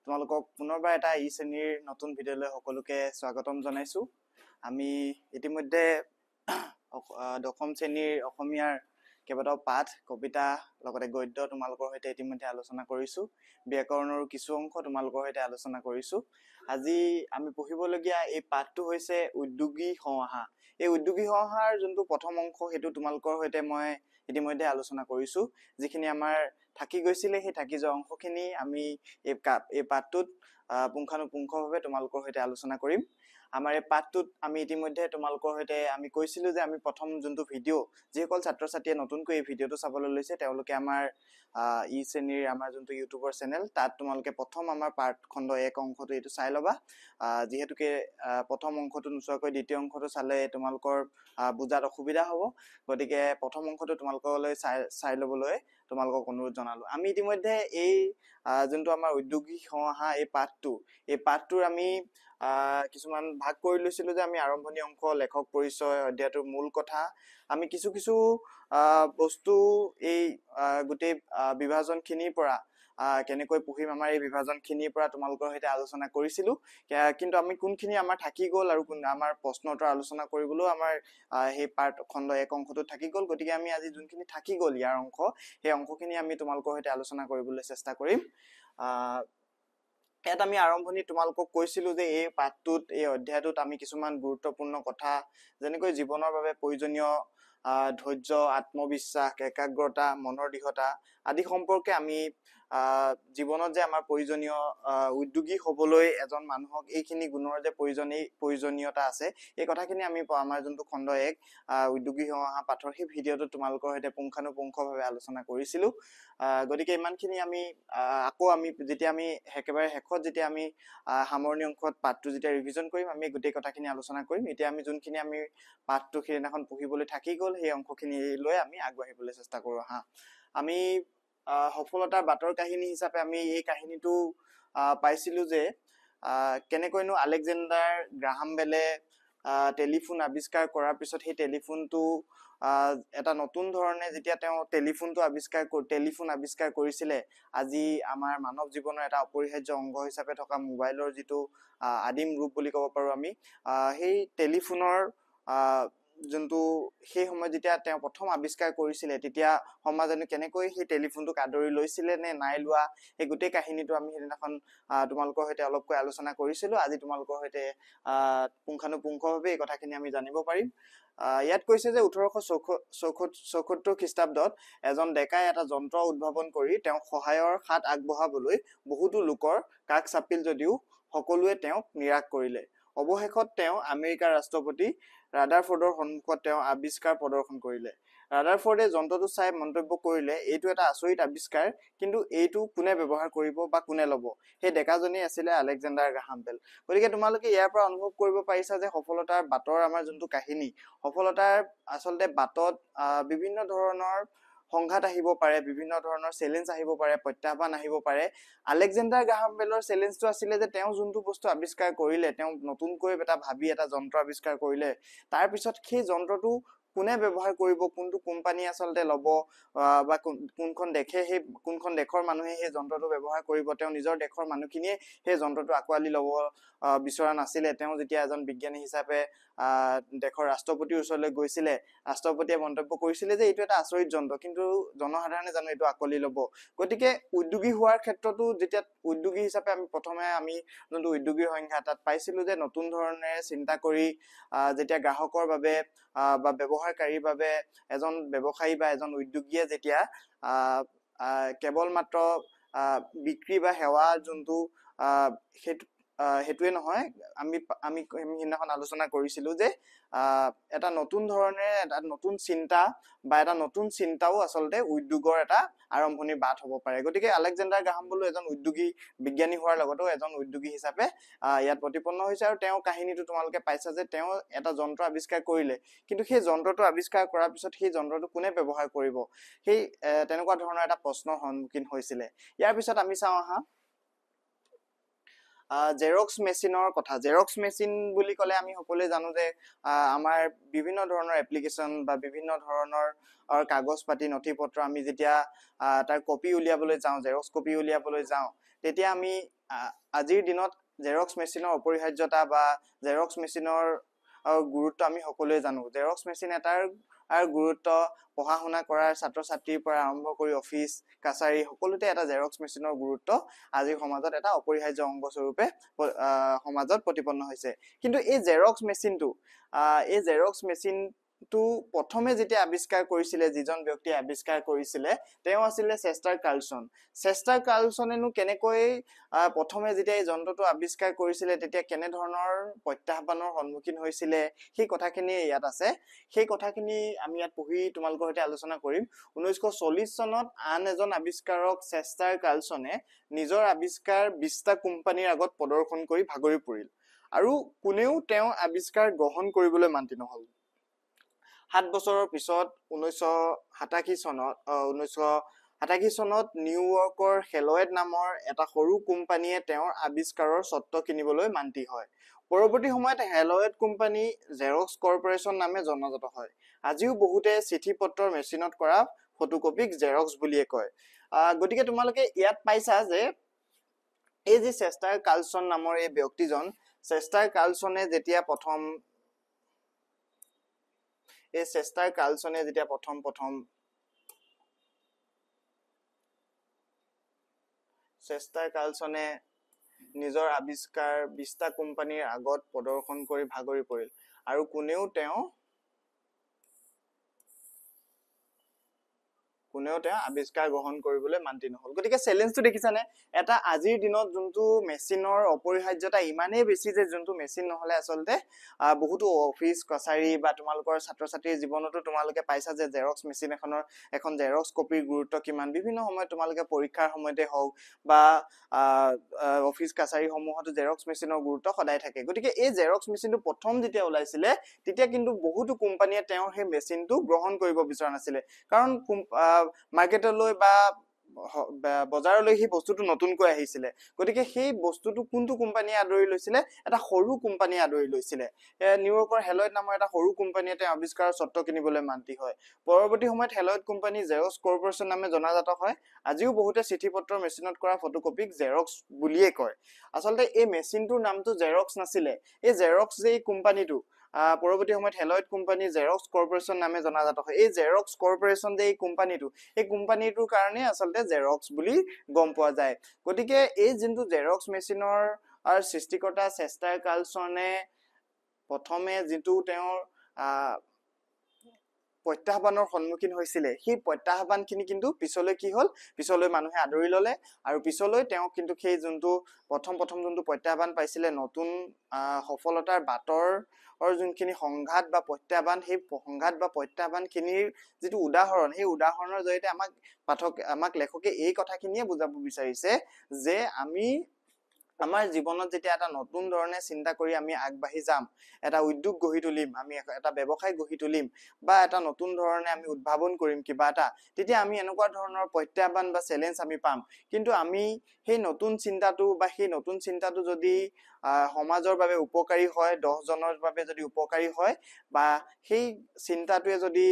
তোমালোকক পুনৰবাৰ এটা ই শ্ৰেণীৰ নতুন ভিডিঅ'লৈ সকলোকে স্বাগতম জনাইছো। আমি ইতিমধ্যে দশম শ্ৰেণীৰ অসমীয়াৰ কেইবাটাও পাঠ, কবিতা লগতে গদ্য তোমালোকৰ সৈতে ইতিমধ্যে আলোচনা কৰিছো। ব্যাকৰণৰ কিছু অংশ তোমালোকৰ সৈতে আলোচনা কৰিছো। আজি আমি পঢ়িবলগীয়া এই পাঠটো হৈছে উদ্যোগী সমাহা। এই উদ্যোগী সমাহাৰ যোনটো প্ৰথম অংশ সেইটো তোমালোকৰ সৈতে মই ইতিমধ্যে আলোচনা কৰিছো। যিখিনি আমাৰ থাকি গৈছিলে সেই থাকি যোৱা অংশখিনি আমি এই পাঠটোত পুংখানুপুংখভাৱে তোমালোকৰ সৈতে আলোচনা কৰিম। আমাৰ এই পাঠটোত আমি ইতিমধ্যে তোমালোকৰ সৈতে আমি কৈছিলো যে আমি প্ৰথম যোনটো ভিডিঅ' যিসকল ছাত্ৰ ছাত্ৰীয়ে নতুনকৈ এই ভিডিঅ'টো চাবলৈ লৈছে তেওঁলোকে আমাৰ ই শ্ৰেণীৰ আমাৰ যোনটো ইউটিউবৰ চেনেল তাত তোমালোকে প্ৰথম আমাৰ পাৰ্ট খণ্ড 1 অংশটো এইটো চাই ল'বা। যিহেতুকে প্ৰথম অংশটো নোচোৱাকৈ দ্বিতীয় অংশটো চালে তোমালোকৰ বুজাত অসুবিধা হ'ব, গতিকে প্ৰথম অংশটো তোমালোকলৈ চাই ল'বলৈ তোমালোকক অনুৰোধ জনালো। আমি ইতিমধ্যে এই যোনটো আমাৰ উদ্যোগিক সমাহা এই পাঠটোৰ আমি কিছুমান ভাগ কৰি লৈছিলো যে আমি আৰম্ভণি অংশ, লেখক পৰিচয়, অধ্যায়টোৰ মূল কথা, আমি কিছু বস্তু এই গোটেই বিভাজন খিনিৰ পৰা কেনেকৈ পঢ়িম আমাৰ এই বিভাজন খিনিৰ পৰা তোমালোকৰ সৈতে আলোচনা কৰিছিলো। কিন্তু আমি কোনখিনি আমাৰ থাকি গ'ল আৰু আমাৰ প্ৰশ্ন উত্তৰ আলোচনা কৰিবলৈও আমাৰ সেই পাৰ্ট খণ্ড 1 অংশটো থাকি গ'ল। গতিকে আমি আজি যোনখিনি থাকি গ'ল ইয়াৰ অংশ, সেই অংশখিনি আমি তোমালোকৰ সৈতে আলোচনা কৰিবলৈ চেষ্টা কৰিম। ইয়াত আমি আৰম্ভণি তোমালোকক কৈছিলো যে এই পাঠটোত, এই অধ্যায়টোত আমি কিছুমান গুৰুত্বপূৰ্ণ কথা যেনেকৈ জীৱনৰ বাবে প্ৰয়োজনীয় ধৈৰ্য, আত্মবিশ্বাস, একাগ্ৰতা, মনৰ দৃঢ়তা আদি সম্পৰ্কে আমি জীৱনত যে আমাৰ প্ৰয়োজনীয় উদ্যোগী হ'বলৈ এজন মানুহক এইখিনি গুণৰ যে প্ৰয়োজনীয়তা আছে, এই কথাখিনি আমি আমাৰ যোনটো খণ্ড 1 উদ্যোগী সমাহা পাঠৰ সেই ভিডিঅ'টোত তোমালোকৰ সৈতে পুংখানুপুংখভাৱে আলোচনা কৰিছিলো। গতিকে ইমানখিনি আমি আকৌ যেতিয়া আমি একেবাৰে শেষত যেতিয়া আমি সামৰণি অংশত পাঠটো যেতিয়া ৰিভিজন কৰিম, আমি গোটেই কথাখিনি আলোচনা কৰিম। এতিয়া আমি যোনখিনি আমি পাঠটো সেইদিনাখন পঢ়িবলৈ থাকি গ'ল সেই অংশখিনি লৈ আমি আগবাঢ়িবলৈ চেষ্টা কৰো। আমি সফলতাৰ বাটৰ কাহিনী হিচাপে আমি এই কাহিনীটো পাইছিলো যে কেনেকৈনো আলেকজেণ্ডাৰ গ্ৰাহাম বেলে টেলিফোন আৱিষ্কাৰ কৰাৰ পিছত সেই টেলিফোনটো এটা নতুন ধৰণে যেতিয়া তেওঁ টেলিফোন আৱিষ্কাৰ কৰিছিলে, আজি আমাৰ মানৱ জীৱনৰ এটা অপৰিহাৰ্য অংগ হিচাপে থকা মোবাইলৰ যিটো আদিম ৰূপ বুলি ক'ব পাৰো আমি, সেই টেলিফোনৰ যোনটো সেই সময়ত যেতিয়া তেওঁ প্ৰথম আৱিষ্কাৰ কৰিছিলে তেতিয়া সমাজে কেনেকৈ সেই টেলিফোনটোক আদৰি লৈছিলে নে নাই লোৱা, সেই গোটেই কাহিনীটো আমি সেইদিনাখন তোমালোকৰ সৈতে অলপকৈ আলোচনা কৰিছিলো। আজি তোমালোকৰ সৈতে পুংখানুপুংখভাৱে এই কথাখিনি আমি জানিব পাৰিম। ইয়াত কৈছে যে 1874 খ্ৰীষ্টাব্দত এজন ডেকাই এটা যন্ত্ৰ উদ্ভাৱন কৰি তেওঁক সহায়ৰ হাত আগবঢ়াবলৈ বহুতো লোকৰ কাষ চাপিল যদিও সকলোৱে তেওঁক নিৰাশ কৰিলে। অৱশেষত তেওঁ আমেৰিকাৰ ৰাষ্ট্ৰপতি ৰাদাৰফৰ্ডৰ সন্মুখত তেওঁ আৱিষ্কাৰ প্ৰদৰ্শন কৰিলে। ৰাদাৰফৰ্ডে যন্ত্ৰটো চাই মন্তব্য কৰিলে, এইটো এটা আচৰিত আৱিষ্কাৰ, কিন্তু এইটো কোনে ব্যৱহাৰ কৰিব বা কোনে ল'ব? সেই ডেকাজনেই আছিলে আলেকজেণ্ডাৰ গ্ৰাহাম বেল। গতিকে তোমালোকে ইয়াৰ পৰা অনুভৱ কৰিব পাৰিছা যে সফলতাৰ বাটৰ আমাৰ যোনটো কাহিনী, সফলতাৰ আচলতে বাটত বিভিন্ন ধৰণৰ সংঘাত আহিব পাৰে, বিভিন্ন ধৰণৰ চেলেঞ্জ আহিব পাৰে, প্ৰত্যাহ্বান আহিব পাৰে। আলেকজেণ্ডাৰ গ্ৰাহাম বেলৰ চেলেঞ্জটো আছিলে যে তেওঁ যোনটো বস্তু আৱিষ্কাৰ কৰিলে, তেওঁ নতুনকৈ এটা যন্ত্ৰ আৱিষ্কাৰ কৰিলে, তাৰপিছত সেই যন্ত্ৰটো কোনে ব্যৱহাৰ কৰিব, কোনটো কোম্পানী আচলতে ল'ব বা কোনখন দেশৰ মানুহে সেই যন্ত্ৰটো ব্যৱহাৰ কৰিব, তেওঁ নিজৰ দেশৰ মানুহখিনিয়ে সেই যন্ত্ৰটো আঁকোৱালি ল'ব বিচৰা নাছিলে। তেওঁ যেতিয়া এজন বিজ্ঞানী হিচাপে দেশৰ ৰাষ্ট্ৰপতিৰ ওচৰলৈ গৈছিলে, ৰাষ্ট্ৰপতিয়ে মন্তব্য কৰিছিলে যে এইটো এটা আচৰিত যন্ত্ৰ, কিন্তু জনসাধাৰণে জানো এইটো আঁকোৱালি ল'ব? গতিকে উদ্যোগী হোৱাৰ ক্ষেত্ৰতো যেতিয়া উদ্যোগী হিচাপে আমি যোনটো উদ্যোগীৰ সংজ্ঞা তাত পাইছিলো যে নতুন ধৰণেৰে চিন্তা কৰি যেতিয়া গ্ৰাহকৰ বাবে বা ব্যৱহাৰকাৰীৰ বাবে এজন ব্যৱসায়ী বা এজন উদ্যোগীয়ে যেতিয়া কেৱল মাত্ৰ বিক্ৰী বা সেৱা যোনটো সেইটোৱে নহয়, আমি সেইদিনাখন আলোচনা কৰিছিলো যে এটা নতুন ধৰণেৰে এটা নতুন চিন্তা বা এটা নতুন চিন্তাও আচলতে উদ্যোগৰ এটা আৰম্ভণিৰ বাট হ'ব পাৰে। গতিকে আলেকজেণ্ডাৰ গ্ৰাহাম বেলো এজন উদ্যোগী বিজ্ঞানী হোৱাৰ লগতেও এজন উদ্যোগী হিচাপে ইয়াত প্ৰতিপন্ন হৈছে। আৰু তেওঁৰ কাহিনীটো তোমালোকে পাইছা যে তেওঁ এটা যন্ত্ৰ আৱিষ্কাৰ কৰিলে, কিন্তু সেই যন্ত্ৰটো আৱিষ্কাৰ কৰাৰ পিছত সেই যন্ত্ৰটো কোনে ব্যৱহাৰ কৰিব, সেই তেনেকুৱা ধৰণৰ এটা প্ৰশ্নৰ সন্মুখীন হৈছিলে। ইয়াৰ পিছত আমি চাওঁ জেৰক্স মেচিনৰ কথা। জেৰক্স মেচিন বুলি ক'লে আমি সকলোৱে জানো যে আমাৰ বিভিন্ন ধৰণৰ এপ্লিকেশ্যন বা বিভিন্ন ধৰণৰ কাগজ পাতি নথি পত্ৰ আমি যেতিয়া তাৰ কপি উলিয়াবলৈ যাওঁ, জেৰক্স কপি উলিয়াবলৈ যাওঁ, তেতিয়া আমি আজিৰ দিনত জেৰক্স মেচিনৰ অপৰিহাৰ্যতা বা জেৰক্স মেচিনৰ গুৰুত্ব আমি সকলোৱে জানো। জেৰক্স মেচিন এটাৰ গুৰুত্ব পঢ়া শুনা কৰাৰ ছাত্ৰ ছাত্ৰীৰ পৰা আৰম্ভ কৰি অফিচ কাছাৰী সকলোতে এটা জেৰক্স মেচিনৰ গুৰুত্ব আজিৰ সমাজত এটা অপৰিহাৰ্য অংগ স্বৰূপে সমাজত প্ৰতিপন্ন হৈছে। কিন্তু এই জেৰক্স মেচিনটো প্ৰথমে যেতিয়া আৱিষ্কাৰ কৰিছিলে, যিজন ব্যক্তিয়ে আৱিষ্কাৰ কৰিছিলে তেওঁ আছিলে চেষ্টাৰ কাৰ্লছন। চেষ্টাৰ কাৰ্লছনেনো কেনেকৈ প্ৰথমে যেতিয়া এই যন্ত্ৰটো আৱিষ্কাৰ কৰিছিলে তেতিয়া কেনেধৰণৰ প্ৰত্যাহ্বানৰ সন্মুখীন হৈছিলে সেই কথাখিনি ইয়াত আছে। সেই কথাখিনি আমি ইয়াত পঢ়ি তোমালোকৰ সৈতে আলোচনা কৰিম। 1940 চনত আন এজন আৱিষ্কাৰক চেষ্টাৰ কাৰ্লছনে নিজৰ আৱিষ্কাৰ 20টা কোম্পানীৰ আগত প্ৰদৰ্শন কৰি ভাগৰি পৰিল আৰু কোনেও তেওঁ আৱিষ্কাৰ গ্ৰহণ কৰিবলৈ মান্তি নহল। 7 বছৰৰ পিছত 1987 চনত নিউয়ৰ্কৰ হেলৱেড নামৰ এটা সৰু কোম্পানীয়ে তেওঁৰ আৱিষ্কাৰৰ স্বত্ব কিনিবলৈ মান্তি হয়। পৰৱৰ্তী সময়ত হেলৱেড কোম্পানী জেৰক্স কৰ্পৰেশ্যন নামে জনাজাত হয়। আজিও বহুতে চিঠি পত্ৰৰ মেচিনত কৰা ফটোকপিক জেৰক্স বুলিয়ে কয়। গতিকে তোমালোকে ইয়াত পাইছা যে এই যে চেষ্টাৰ কাৰ্লছন নামৰ এই ব্যক্তিজন, চেষ্টাৰ কাৰ্লছনে যেতিয়া প্ৰথম নিজৰ আৱিষ্কাৰ 20টা কোম্পানীৰ আগত প্ৰদৰ্শন কৰি ভাগৰি পৰিল আৰু কোনেও তেওঁ আৱিষ্কাৰ গ্ৰহণ কৰিবলৈ মান্তি নহল। গতিকে চেলেঞ্জটো দেখিছানে? এটা আজিৰ দিনত যোনটো মেচিনৰ অপৰিহাৰ্যতা ইমানেই বেছি যে যোনটো মেচিন নহলে আচলতে বহুতো অফিচ কাছাৰী বা তোমালোকৰ ছাত্ৰ ছাত্ৰীৰ জীৱনতো তোমালোকে পাইছা যে জেৰক্স মেচিন এখন জেৰক্স কপিৰ গুৰুত্ব কিমান। বিভিন্ন সময়ত তোমালোকে পৰীক্ষাৰ সময়তে হওক বা অফিচ কাছাৰী সমূহতো জেৰক্স মেচিনৰ গুৰুত্ব সদায় থাকে। গতিকে এই জেৰক্স মেচিনটো প্ৰথম যেতিয়া ওলাইছিলে তেতিয়া কিন্তু বহুতো কোম্পানীয়ে তেওঁৰ সেই মেচিনটো গ্ৰহণ কৰিব বিচৰা নাছিলে, কাৰণ মাৰ্কেটলৈ বা বজাৰলৈ সেই বস্তুটো নতুনকৈ আহিছিলে। গতিকে সেই বস্তুটো কোনটো কোম্পানীয়ে আদৰি লৈছিলে? এটা সৰু কোম্পানীয়ে আদৰি লৈছিলে। নিউয়ৰ্কৰ হেলৱেড নামৰ এটা সৰু কোম্পানীয়ে তেওঁ আৱিষ্কাৰৰ স্বত্ব কিনিবলৈ মান্তি হয়। পৰৱৰ্তী সময়ত হেলৱেড কোম্পানী জেৰক্স কৰ্পৰেশ্যন নামে জনাজাত হয়। আজিও বহুতে চিঠি পত্ৰৰ মেচিনত কৰা ফটোকপিক জেৰক্স বুলিয়ে কয়। আচলতে এই মেচিনটোৰ নামটো জেৰক্স নাছিলে। এই জেৰক্স যে এই কোম্পানীটো পৰৱৰ্তী সময়ত হেলৱেড কোম্পানী জেৰক্স কৰ্পৰেশ্যন নামে জনাজাত হয়। এই জেৰক্স কৰ্পৰেশ্যন যে এই কোম্পানীটোৰ কাৰণে আচলতে জেৰক্স বুলি গম পোৱা যায়। গতিকে এই যোনটো জেৰক্স মেচিনৰ সৃষ্টিকৰ্তা চেষ্টাৰ কাৰ্লছনে প্ৰথমে যিটো তেওঁৰ প্ৰত্যাহ্বানৰ সন্মুখীন হৈছিলে, সেই প্ৰত্যাহ্বানখিনি কিন্তু পিছলৈ কি হ'ল? পিছলৈ মানুহে আদৰি ললে আৰু পিছলৈ তেওঁ কিন্তু সেই যোনটো প্ৰথম যোনটো প্ৰত্যাহ্বান পাইছিলে, নতুন সফলতাৰ বাটৰ যোনখিনি সংঘাত বা প্ৰত্যাহ্বান, সেই সংঘাত বা প্ৰত্যাহ্বানখিনিৰ যিটো উদাহৰণ, সেই উদাহৰণৰ জৰিয়তে আমাক লেখকে এই কথাখিনিয়ে বুজাব বিচাৰিছে যে আমি আমাৰ জীৱনত যেতিয়া এটা নতুন ধৰণে চিন্তা কৰি আমি আগবাঢ়ি যাম, এটা উদ্যোগ গঢ়ি তুলিম, আমি এটা ব্যৱসায় গঢ়ি তুলিম বা এটা নতুন ধৰণে আমি উদ্ভাৱন কৰিম কিবা এটা, তেতিয়া আমি এনেকুৱা ধৰণৰ প্ৰত্যাহ্বান বা চেলেঞ্জ আমি পাম। কিন্তু আমি সেই নতুন চিন্তাটো যদি সমাজৰ বাবে উপকাৰী হয়, 10 জনৰ বাবে যদি উপকাৰী হয় বা সেই চিন্তাটোৱে যদি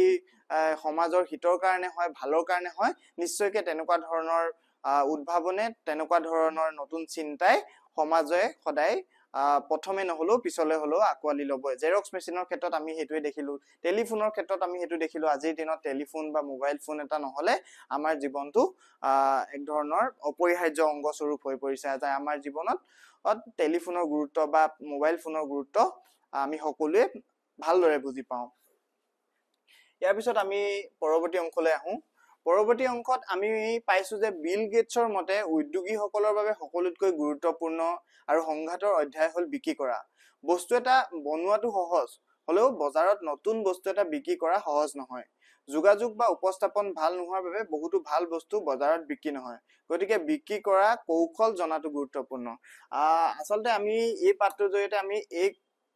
সমাজৰ হিতৰ কাৰণে হয়, ভালৰ কাৰণে হয়, নিশ্চয়কৈ তেনেকুৱা ধৰণৰ উদ্ভাৱনে, তেনেকুৱা ধৰণৰ নতুন চিন্তাই সমাজে সদায় প্ৰথমে নহলেও পিছলৈ হলেও আঁকোৱালি ল'বই। জেৰক্স মেচিনৰ ক্ষেত্ৰত আমি সেইটোৱে দেখিলো, টেলিফোনৰ ক্ষেত্ৰত আমি সেইটো দেখিলো। আজিৰ দিনত টেলিফোন বা মোবাইল ফোন এটা নহলে আমাৰ জীৱনটো এক ধৰণৰ অপৰিহাৰ্য অংগ স্বৰূপ হৈ পৰিছে। আমাৰ জীৱনত টেলিফোনৰ গুৰুত্ব বা মোবাইল ফোনৰ গুৰুত্ব আমি সকলোৱে ভালদৰে বুজি পাওঁ। ইয়াৰ পিছত আমি পৰৱৰ্তী অংশলৈ আহো। পৰৱৰ্তী অংশত আমি পাইছো যে বিল গেটছৰ মতে উদ্যোগীসকলৰ বাবে সকলোতকৈ গুৰুত্বপূৰ্ণ আৰু সংঘাতৰ অধ্যায় হ'ল বিক্ৰী কৰা। বস্তু এটা বনোৱাটো সহজ হলেও বজাৰত নতুন বস্তু এটা বিক্ৰী কৰা সহজ নহয়। যোগাযোগ বা উপস্থাপন ভাল নোহোৱাৰ বাবে বহুতো ভাল বস্তু বজাৰত বিক্ৰী নহয়। গতিকে বিক্ৰী কৰা কৌশল জনাটো গুৰুত্বপূৰ্ণ। আচলতে আমি এই পাঠটোৰ জৰিয়তে আমি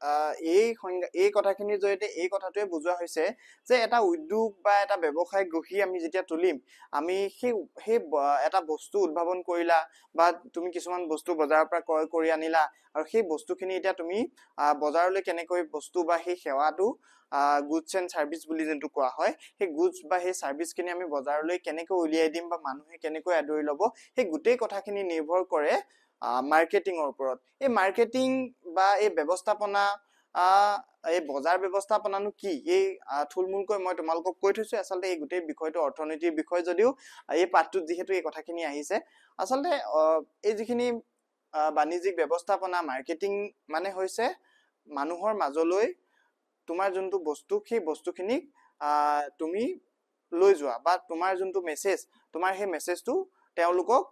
এই কথাখিনিৰ জৰিয়তে এই কথাটোৱে বুজোৱা হৈছে যে এটা উদ্যোগ বা এটা ব্যৱসায় গঢ়ি আমি যেতিয়া তুলিম, আমি সেই সেই এটা বস্তু উদ্ভাৱন কৰিলা বা তুমি কিছুমান বস্তু বজাৰৰ পৰা ক্ৰয় কৰি আনিলা, আৰু সেই বস্তুখিনি এতিয়া তুমি বজাৰলৈ কেনেকৈ বস্তু বা সেই সেৱাটো গুডছ এণ্ড ছাৰ্ভিচ বুলি যোনটো কোৱা হয়, সেই গুডছ বা সেই ছাৰ্ভিচখিনি আমি বজাৰলৈ কেনেকৈ উলিয়াই দিম বা মানুহে কেনেকৈ আদৰি ল'ব, সেই গোটেই কথাখিনি নিৰ্ভৰ কৰে মাৰ্কেটিঙৰ ওপৰত। এই মাৰ্কেটিং বা এই ব্যৱস্থাপনা, এই বজাৰ ব্যৱস্থাপনানো কি, এই থুলমূলকৈ মই তোমালোকক কৈ থৈছো। আচলতে এই গোটেই বিষয়টো অৰ্থনীতিৰ বিষয় যদিও এই পাঠটোত যিহেতু এই কথাখিনি আহিছে, আচলতে এই যিখিনি বাণিজ্যিক ব্যৱস্থাপনা, মাৰ্কেটিং মানে হৈছে মানুহৰ মাজলৈ তোমাৰ যোনটো বস্তু, সেই বস্তুখিনিক তুমি লৈ যোৱা, বা তোমাৰ যোনটো মেছেজ, তোমাৰ সেই মেছেজটো তেওঁলোকক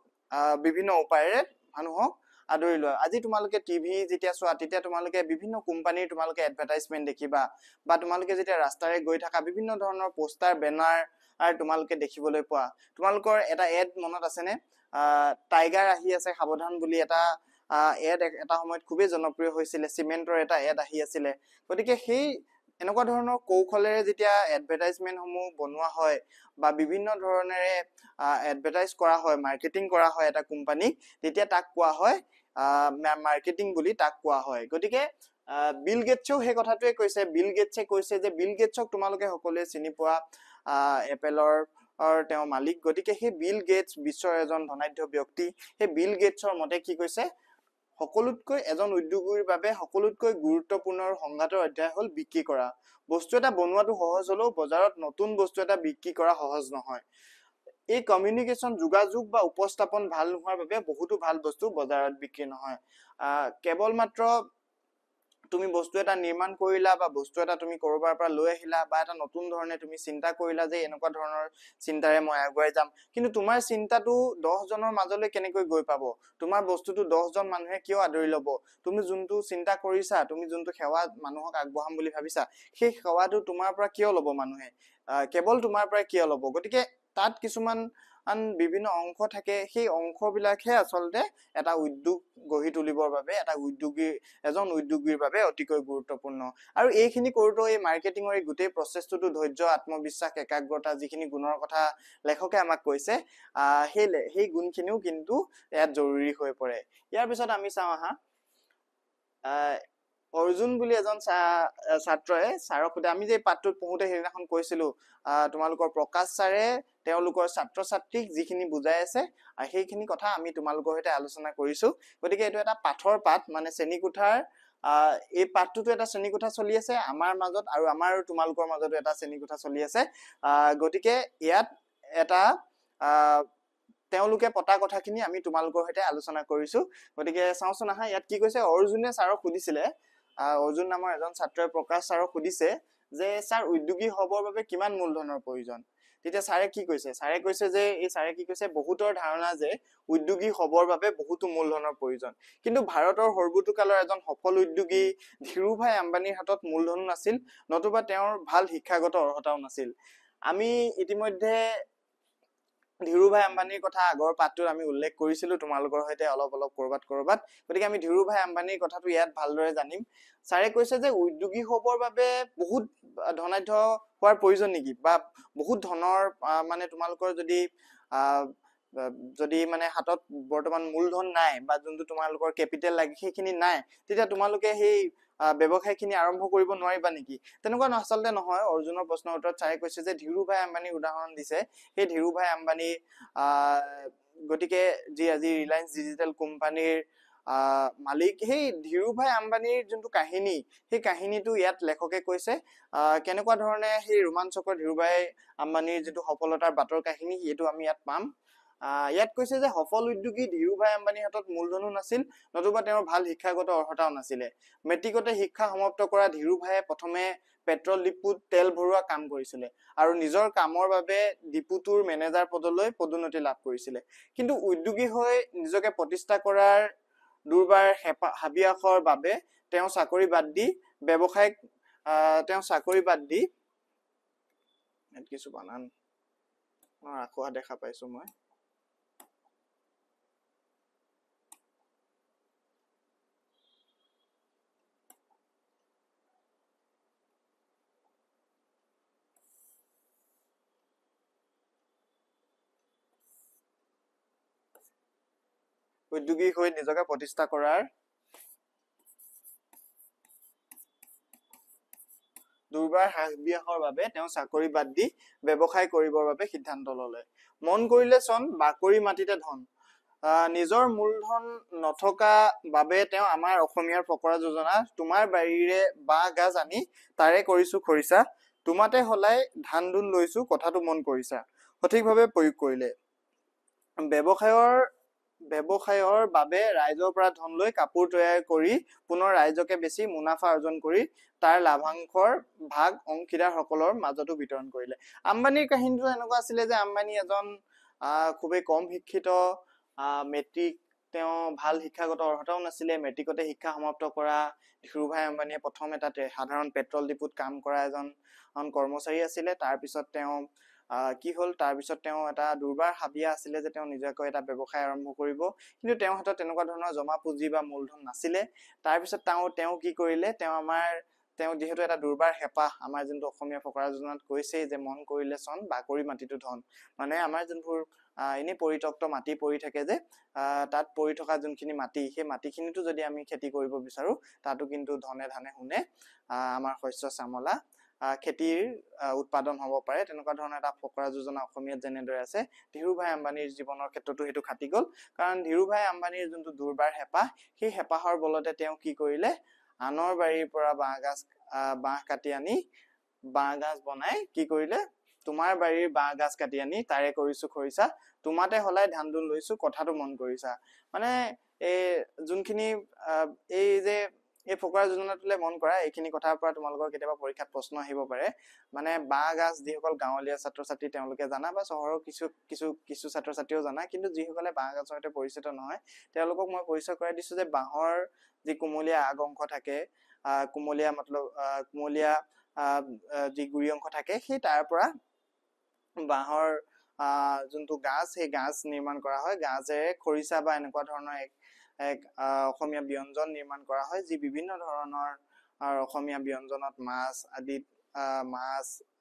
বিভিন্ন উপায়েৰে মানুহক আদৰি লোৱা। আজি তোমালোকে টিভি যেতিয়া চোৱা, তেতিয়া তোমালোকে বিভিন্ন কোম্পানীৰ তোমালোকে এডভাৰটাইজমেণ্ট দেখিবা, বা তোমালোকে যেতিয়া ৰাস্তাৰে গৈ থাকা বিভিন্ন ধৰণৰ পোষ্টাৰ, বেনাৰ তোমালোকে দেখিবলৈ পোৱা। তোমালোকৰ এটা এড মনত আছেনে? টাইগাৰ আহি আছে সাৱধান বুলি এটা এড এটা সময়ত খুবেই জনপ্ৰিয় হৈছিলে, চিমেণ্টৰ এটা এড আহি আছিলে। গতিকে সেই এনেকুৱা ধৰণৰ কৌশলেৰে যেতিয়া এডভাৰটাইজমেণ্টসমূহ বনোৱা হয় বা বিভিন্ন ধৰণেৰে এডভাৰটাইজ কৰা হয়, মাৰ্কেটিং কৰা হয় এটা কোম্পানীক, তেতিয়া তাক কোৱা হয় মাৰ্কেটিং বুলি তাক কোৱা হয়। গতিকে বিল গেটছেও সেই কথাটোৱে কৈছে। বিল গেটছে কৈছে যে, বিল গেটছক তোমালোকে সকলোৱে চিনি পোৱা, এপেলৰ তেওঁ মালিক। গতিকে সেই বিল গেটছ বিশ্বৰ এজন ধনাঢ্য ব্যক্তি। সেই বিল গেটছৰ মতে কি কৈছে, সকলোতকৈ এজন উদ্যোগীৰ বাবে সকলোতকৈ গুৰুত্বপূৰ্ণ সংঘাতৰ অধ্যায় হ'ল বিক্ৰী কৰা। বস্তু এটা বনোৱাটো সহজ হলেও বজাৰত নতুন বস্তু এটা বিক্ৰী কৰা সহজ নহয়। এই কমিউনিকেশ্যন, যোগাযোগ বা উপস্থাপন ভাল নোহোৱাৰ বাবে বহুতো ভাল বস্তু বজাৰত বিক্ৰী নহয়। কেৱল মাত্ৰ তুমি বস্তু এটা নিৰ্মাণ কৰিলা বা বস্তু এটা তুমি কৰবাৰ পৰা লৈ আহিলা, বা এটা নতুন ধৰণে তুমি চিন্তা কৰিলা যে এনেকুৱা ধৰণৰ চিন্তাৰে মই আগুৱাই যাম, কিন্তু তোমাৰ চিন্তাটো 10 জনৰ মাজলৈ কেনেকৈ গৈ পাব, তোমাৰ বস্তুটো 10 জন মানুহে কিয় আদৰি ল'ব, তুমি যোনটো চিন্তা কৰিছা, তুমি যোনটো সেৱা মানুহক আগবঢ়াম বুলি ভাবিছা, সেই সেৱাটো তোমাৰ পৰা কিয় ল'ব মানুহে, কেৱল তোমাৰ পৰা কিয় ল'ব। গতিকে তাত কিছুমান বিভিন্ন অংশ থাকে, সেই অংশবিলাকহে আচলতে এটা উদ্যোগ গঢ়ি তুলিবৰ বাবে এজন উদ্যোগীৰ বাবে অতিকৈ গুৰুত্বপূৰ্ণ। আৰু এইখিনি কৰোঁতে এই মাৰ্কেটিঙৰ এই গোটেই প্ৰচেছটোতো ধৈৰ্য, আত্মবিশ্বাস, একাগ্ৰতা, যিখিনি গুণৰ কথা লেখকে আমাক কৈছে, সেই গুণখিনিও কিন্তু ইয়াত জৰুৰী হৈ পৰে। ইয়াৰ পিছত আমি চাওঁ আহা, অৰ্জুন বুলি এজন ছাৰক সোধে। আমি যে পাঠটোত পঢ়োতে সেইদিনাখন কৈছিলো, তোমালোকৰ প্ৰকাশ ছাৰে তেওঁলোকৰ ছাত্ৰ ছাত্ৰীক যিখিনি বুজাই আছে, সেইখিনি কথা আমি তোমালোকৰ সৈতে আলোচনা কৰিছো। গতিকে এইটো এটা পাঠৰ পাঠ, মানে শ্ৰেণীকোঠাৰ এই পাঠটোতো এটা শ্ৰেণীকোঠা চলি আছে আমাৰ মাজত, আৰু আমাৰ তোমালোকৰ মাজতো এটা শ্ৰেণীকোঠা চলি আছে। গতিকে ইয়াত এটা তেওঁলোকে পতা কথাখিনি আমি তোমালোকৰ সৈতে আলোচনা কৰিছো। গতিকে চাওঁচোন আহা, ইয়াত কি কৈছে। অৰ্জুনে ছাৰক সুধিছিলে, অৰ্জুন নামৰ এজন ছাত্ৰই প্ৰকাশ ছাৰক সুধিছে যে, ছাৰ উদ্যোগী হবৰ বাবে কিমান মূলধনৰ প্ৰয়োজন? তেতিয়া ছাৰে কি কৈছে, ছাৰে কি কৈছে, বহুতৰ ধাৰণা যে উদ্যোগী হবৰ বাবে বহুতো মূলধনৰ প্ৰয়োজন, কিন্তু ভাৰতৰ সৰ্বতোকালৰ এজন সফল উদ্যোগী ধীৰুভাই আম্বানীৰ হাতত মূলধনো নাছিল, নতুবা তেওঁৰ ভাল শিক্ষাগত অৰ্হতাও নাছিল। আমি ইতিমধ্যে ধীৰুভাই আম্বানীৰ কথা আগৰ পাঠটোত আমি উল্লেখ কৰিছিলো তোমালোকৰ সৈতে অলপ কৰবাত। গতিকে আমি ধীৰুভাই আম্বানীৰ কথাটো ইয়াত ভালদৰে জানিম। ছাৰে কৈছে যে উদ্যোগী হবৰ বাবে বহুত ধনাঢ্য হোৱাৰ প্ৰয়োজন নেকি, বা বহুত ধনৰ মানে তোমালোকৰ যদি মানে হাতত বৰ্তমান মূলধন নাই, বা যোনটো তোমালোকৰ কেপিটেল লাগে সেইখিনি নাই, তেতিয়া তোমালোকে সেই ব্যৱসায়খিনি আৰম্ভ কৰিব নোৱাৰিবা নেকি? তেনেকুৱা আচলতে নহয়। অৰ্জুনৰ প্ৰশ্নৰ উত্তৰত ছাৰে কৈছে যে ধীৰুভাই আম্বানীৰ উদাহৰণ দিছে। সেই ধীৰুভাই আম্বানী গতিকে যি আজি ৰিলায়েন্স ডিজিটেল কোম্পানীৰ মালিক, সেই ধীৰুভাই আম্বানীৰ যোনটো কাহিনী, সেই কাহিনীটো ইয়াত লেখকে কৈছে। কেনেকুৱা ধৰণে সেই ৰোমাঞ্চকৰ ধীৰুভাই আম্বানীৰ যিটো সফলতাৰ বাটৰ কাহিনী, সেইটো আমি ইয়াত পাম। ইয়াত কৈছে যে সফল উদ্যোগী ধীৰুভাই আম্বানীৰ হাতত মূলধনো নাছিল, নতুবা তেওঁৰ ভাল শিক্ষাগত অৰ্হতাও নাছিলে। মেট্ৰিকতে শিক্ষা সমাপ্ত কৰা ধীৰুভাইয়ে প্ৰথমে পেট্ৰল ডিপুত তেল ভৰোৱা কাম কৰিছিলে, আৰু নিজৰ কামৰ বাবে ডিপুটোৰ মেনেজাৰ পদলৈ পদোন্নতি লাভ কৰিছিলে। কিন্তু উদ্যোগী হৈ নিজকে প্ৰতিষ্ঠা কৰাৰ দুৰ্বাৰ হাবিয়াসৰ বাবে তেওঁ চাকৰি বাদ দি কিছু বানান আখোৱা দেখা পাইছো মই। উদ্যোগী হৈ নিজকে প্ৰতিষ্ঠা কৰাৰ দুৰ্বাৰ হাবিয়াসৰ বাবে তেওঁ চাকৰি বাদ দি ব্যৱসায় কৰিবৰ বাবে সিদ্ধান্ত ললে। মন কৰিলে চন বাকৰি মাটিতে ধন। নিজৰ মূলধন নথকা বাবে তেওঁ আমাৰ অসমীয়াৰ ফকৰা যোজনা তোমাৰ বাৰীৰে বাঁহ গাজ আনি তাৰে কৰিছো খৰিচা, তোমাতে হলাই ধান দুন লৈছো কথাটো মন কৰিছা সঠিকভাৱে প্ৰয়োগ কৰিলে। ব্যৱসায়ৰ বাবে ৰাইজৰ পৰা ধন লৈ কাপোৰ তৈয়াৰ কৰি পুনৰ ৰাইজকে বেছি মুনাফা অৰ্জন কৰি তাৰ লাভাংশৰ ভাগ অংশীদাৰসকলৰ মাজতো বিতৰণ কৰিলে। আম্বানীৰ কাহিনীটো এনেকুৱা আছিলে যে আম্বানী এজন খুবেই কম শিক্ষিত, মেট্ৰিক তেওঁ ভাল শিক্ষাগত অৰ্হতাও নাছিলে। মেট্ৰিকতে শিক্ষা সমাপ্ত কৰা ধীৰুভাই আম্বানীয়ে প্ৰথম এটা সাধাৰণ পেট্ৰল ডিপুত কাম কৰা এজন কৰ্মচাৰী আছিলে। তাৰপিছত তেওঁ কি হল, তাৰপিছত তেওঁ এটা দুৰ্বাৰ হাবিয়া আছিলে যে তেওঁ নিজাকৈ এটা ব্যৱসায় আৰম্ভ কৰিব, কিন্তু তেওঁৰ হাতত তেনেকুৱা ধৰণৰ জমা পুঁজি বা মূলধন নাছিলে। তাৰপিছত তেওঁ কি কৰিলে, তেওঁ যিহেতু এটা দুৰ্বাৰ হেঁপাহ, আমাৰ যোনটো অসমীয়া ফকৰা যোজনাত কৈছেই যে মন কৰিলে চন বাকৰি মাটিটো ধন, মানে আমাৰ যোনবোৰ এনেই পৰিত্যক্ত মাটি পৰি থাকে যে তাত পৰি থকা যোনখিনি মাটি, সেই মাটিখিনিতো যদি আমি খেতি কৰিব বিচাৰো তাতো কিন্তু ধনে ধানে শুনে আমাৰ শস্য চামলা খেতিৰ উৎপাদন হ'ব পাৰে। তেনেকুৱা ধৰণৰ এটা ফকৰা যোজনা অসমীয়াত যেনেদৰে আছে, ধীৰুভাই আম্বানীৰ জীৱনৰ ক্ষেত্ৰতো সেইটো খাটি গ'ল। কাৰণ ধীৰুভাই আম্বানীৰ যোনটো দুৰ্বাৰ হেঁপাহ, সেই হেঁপাহৰ বলতে তেওঁ কি কৰিলে, আনৰ বাৰীৰ পৰা বাঁহ কাটি আনি বাঁহ গাজ বনাই কি কৰিলে, তোমাৰ বাৰীৰ বাঁহ গাজ কাটি আনি তাৰে কৰিছো খৰিচা, তোমাতে হলাই ধান দুন লৈছো কথাটো মন কৰিছা। মানে এই যোনখিনি এই ফকৰা যোজনাটোলে মন কৰা এইখিনি কথাৰ পৰা তোমালোকৰ কেতিয়াবা পৰীক্ষাত প্ৰশ্ন আহিব পাৰে। মানে বাঁহ গাজ যিসকল গাঁৱলীয়া ছাত্ৰ ছাত্ৰী তেওঁলোকে জানা, বা চহৰৰ কিছু ছাত্ৰ ছাত্ৰীও জানা, কিন্তু যিসকলে বাঁহ গাজৰ সৈতে পৰিচিত নহয় তেওঁলোকক মই পৰিচয় কৰাই দিছো যে বাঁহৰ যি কুমলীয়া আগ অংশ থাকে, কুমলীয়া যি গুৰি অংশ থাকে, সেই তাৰ পৰা বাঁহৰ যোনটো গাজ, সেই গাজ নিৰ্মাণ কৰা হয়। গাজেৰে খৰিচা বা এনেকুৱা ধৰণৰ এক অসমীয়া ব্যঞ্জন নিৰ্মাণ কৰা হয়, যি বিভিন্ন ধৰণৰ অসমীয়া ব্যঞ্জনত মাছ